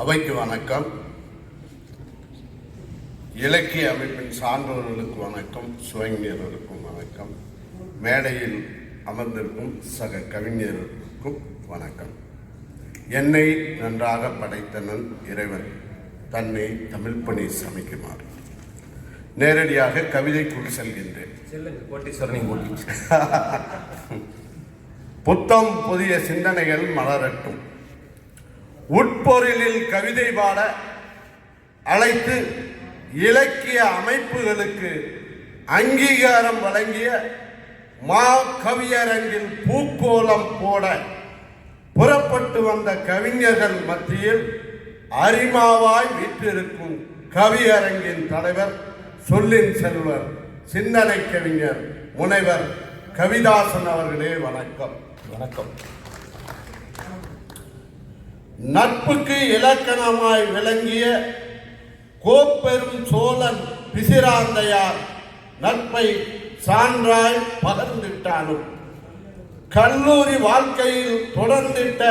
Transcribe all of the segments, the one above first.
அவைக்கு வணக்கம். இலக்கிய அமைப்பின் சான்றோர்களுக்கு வணக்கம், சுவைஞர்களுக்கும் வணக்கம், மேடையில் அமர்ந்திருக்கும் சக கவிஞர்களுக்கும் வணக்கம். என்னை நன்றாக படைத்தனன் இறைவன் தன்னை தமிழ் பணி சமைக்குமாறு. நேரடியாக கவிதைக்குள் செல்கின்றேன். புத்தம் புதிய சிந்தனைகள் மலரட்டும். உட்பொருளில் கவிதை பாட அழைத்து இலக்கிய அமைப்புகளுக்கு அங்கீகாரம் வழங்கிய மா கவியரங்கில் பூக்கோலம் போட புறப்பட்டு வந்த கவிஞர்கள் மத்தியில் அரிமாவாய் வீற்றிருக்கும் கவியரங்கின் தலைவர், சொல்லின் செல்வர், சிந்தனை கவிஞர் முனைவர் கவிதாசன் அவர்களே வணக்கம். வணக்கம். நட்புக்கு இலக்கணமாய் விளங்கிய கோப்பெரும் சோழன் பிசிராந்தையார் நட்பை சான்றாய் பகர்ந்திட்டானும் கல்லூரி வாழ்க்கையில் தொடர்ந்திட்ட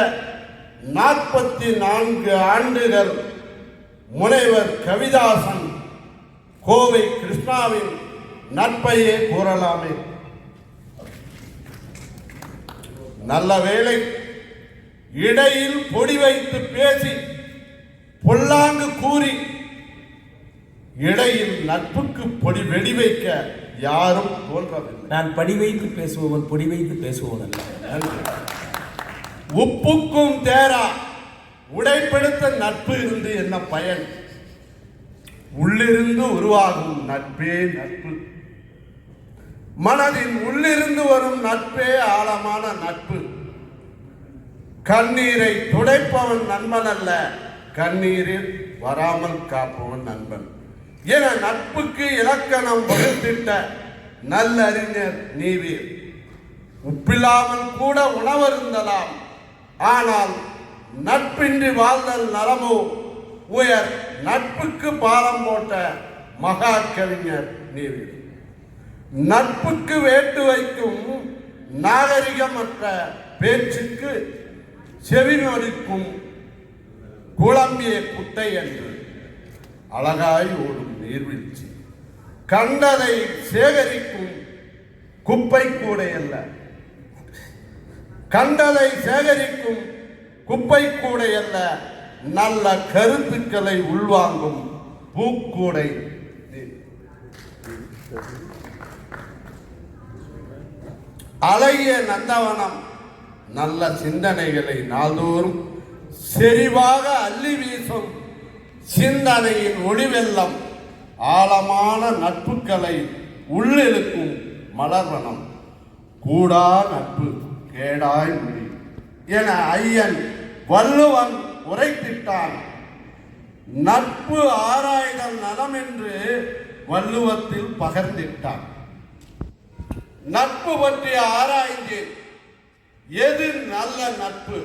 44 ஆண்டுகள் முனைவர் கவிதாசன் கோவை கிருஷ்ணாவின் நட்பையே கூறலாமே. நல்ல வேளை இடையில் பொடி வைத்து பேசி பொல்லாங்கு கூறி இடையில் நட்புக்கு பொடி வெடி வைக்க யாரும் தோன்றவில்லை. நான் படி வைத்து பேசுபவன், பொடி வைத்து பேசுபவன் அல்ல. உப்புக்கும் தேரா உடைப்படுத்த நட்பு இருந்து என்ன பயன்? உள்ளிருந்து உருவாகும் நட்பே நட்பு. மனதின் உள்ளிருந்து வரும் நட்பே ஆழமான நட்பு. கண்ணீரை துடைப்பவன் நண்பன் அல்ல, கண்ணீரில் வராமல் காப்பவன் நண்பன் என நட்புக்கு இலக்கணம் வகுத்திட்ட நல்லறிஞர் நீவீர். உப்பில்லாமல் கூட உணவருந்தலாம், ஆனால் நட்பின்றி வாழ்தல் நலமோ உயர். நட்புக்கு பாலம் போட்ட மகா கவிஞர் நீவீர். நட்புக்கு வேட்டு வைக்கும் நாகரிகமற்ற பேச்சுக்கு செவிமறிக்கும் குழம்பிய குட்டை என்று அழகாய் ஓடும் நீர்வீழ்ச்சி. கண்டதை சேகரிக்கும் குப்பை கூடை அல்ல, கண்டதை சேகரிக்கும் குப்பை கூடை அல்ல, நல்ல கருத்துக்களை உள்வாங்கும் பூக்கூடை. அழகிய நந்தவனம் நல்ல சிந்தனைகளை நாள்தோறும் செறிவாக அள்ளி வீசும் சிந்தனையின் ஒளிவெல்லம். ஆழமான நட்புகளை உள்ளிழுக்கும் மலர்வனம். கூடா நட்பு கேடாய் முடி என ஐயன் வள்ளுவன் உரைத்திட்டான். நட்பு ஆராய்தல் நலம் என்று வள்ளுவத்தில் பகர்ந்திட்டான். நட்பு பற்றி ஆராய்ந்து எது நல்ல நட்பு,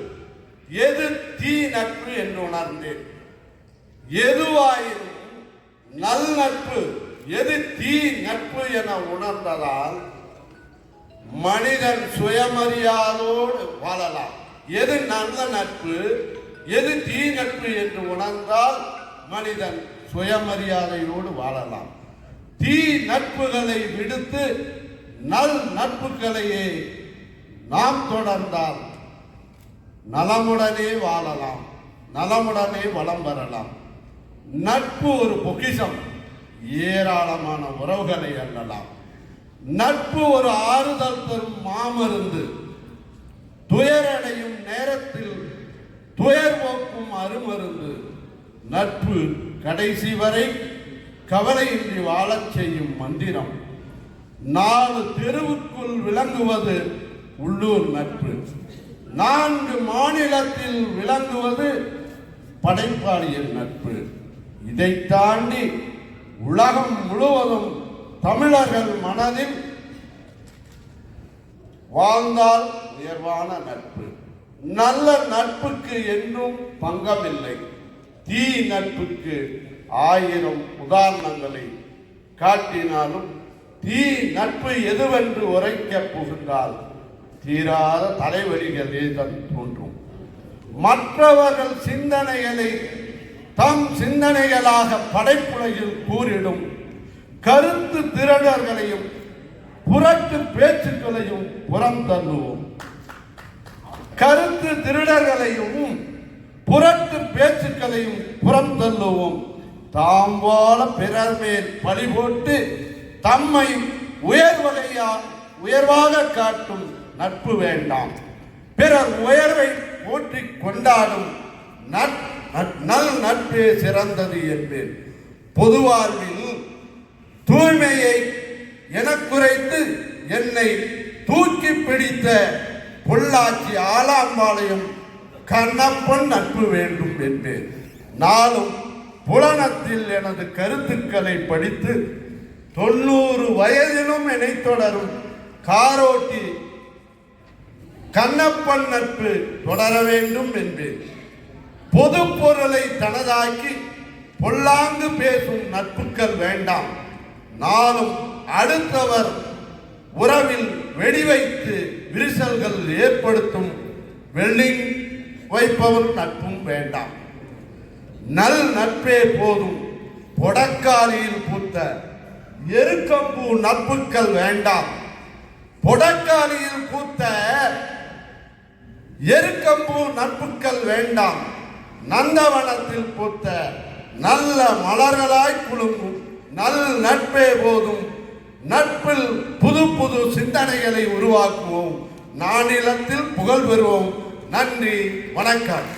எது தீ நட்பு என்று உணர்ந்தேன். எதுவாயினும் நல் நட்பு, எது தீ நட்பு என உணர்ந்ததால் மனிதன் சுயமரியாதோடு வாழலாம். எது நல்ல நட்பு, எது தீ நட்பு என்று உணர்ந்தால் மனிதன் சுயமரியாதையோடு வாழலாம். தீ நட்புகளை விடுத்து நல் நட்புகளையே நாம் தொடர்ந்தால் நலமுடனே வாழலாம், நலமுடனே வளம் பெறலாம். நட்பு ஒரு பொக்கிஷம், ஏராளமான உறவுகளை அள்ளலாம். நட்பு ஒரு ஆறுதல் தரும் மாமருந்து, துயரடையும் நேரத்தில் துயர் போக்கும் அருமருந்து. நட்பு கடைசி வரை கவலையின்றி வாழச் செய்யும் மந்திரம். 4 தெருவுக்குள் விளங்குவது உள்ளூர் நட்பு. 4 மாநிலத்தில் விளங்குவது படைப்பாளியின் நட்பு. இதை தாண்டி உலகம் முழுவதும் தமிழர்கள் மனதில் வாழ்ந்தால் உயர்வான நட்பு. நல்ல நட்புக்கு என்றும் பங்கமில்லை. தீ நட்புக்கு 1000 உதாரணங்களை காட்டினாலும் தீ நட்பு எதுவென்று உரைக்க புகுந்தால் தீராத தலைவலிகளே தோன்றும். மற்றவர்கள் சிந்தனைகளை தம் சிந்தனைகளாக படைப்புலகில் கூறிடும் கருத்து திரடர்களையும் புரட்டு பேச்சுக்களையும் புறம் தள்ளுவோம். கருத்து திருடர்களையும் புரட்டு பேச்சுக்களையும் புறம் தள்ளுவோம். தாம் வாழ பிறர் மேல் பழி போட்டு தம்மை உயர்வாக காட்டும் நட்பு வேண்டாம். பிறர் உயர்வை போற்றி கொண்டாடும் நல் நட்பே சிறந்தது என்பேன். பொது வாழ்வில் தூய்மையை எனக்குறைத்து என்னை தூக்கி பிடித்த பொள்ளாச்சி ஆலாம்பாளையம் கண்ணப்பன் நட்பு வேண்டும் என்பேன். நாளும் புலனத்தில் எனது கருத்துக்களை படித்து 90 வயதிலும் என்னை தொடரும் காரோட்டி கண்ணப்பன் நட்பு தொடர வேண்டும் என்பேன். பொது பொருளை தனதாக்கி பொல்லாங்கு பேசும் நட்புக்கள் வேண்டாம். நாளும் அடுத்தவர் உறவில் வெடி வைத்து விரிசல்கள் ஏற்படுத்தும் வெல்லிங் வைப்பவர் நட்பும் வேண்டாம். நல் நட்பே போதும். பொடக்காலியில் பூத்த எருக்கம்பூ நட்புக்கள் வேண்டாம். பொடக்காலியில் பூத்த எருக்கம்பூ நட்புக்கள் வேண்டாம். நந்தவனத்தில் பூத்த நல்ல மலர்களாய் குலுங்கும் நல் நட்பே போதும். நட்பில் புது புது சிந்தனைகளை உருவாக்குவோம். நானிலத்தில் புகழ் பெறுவோம். நன்றி, வணக்கம்.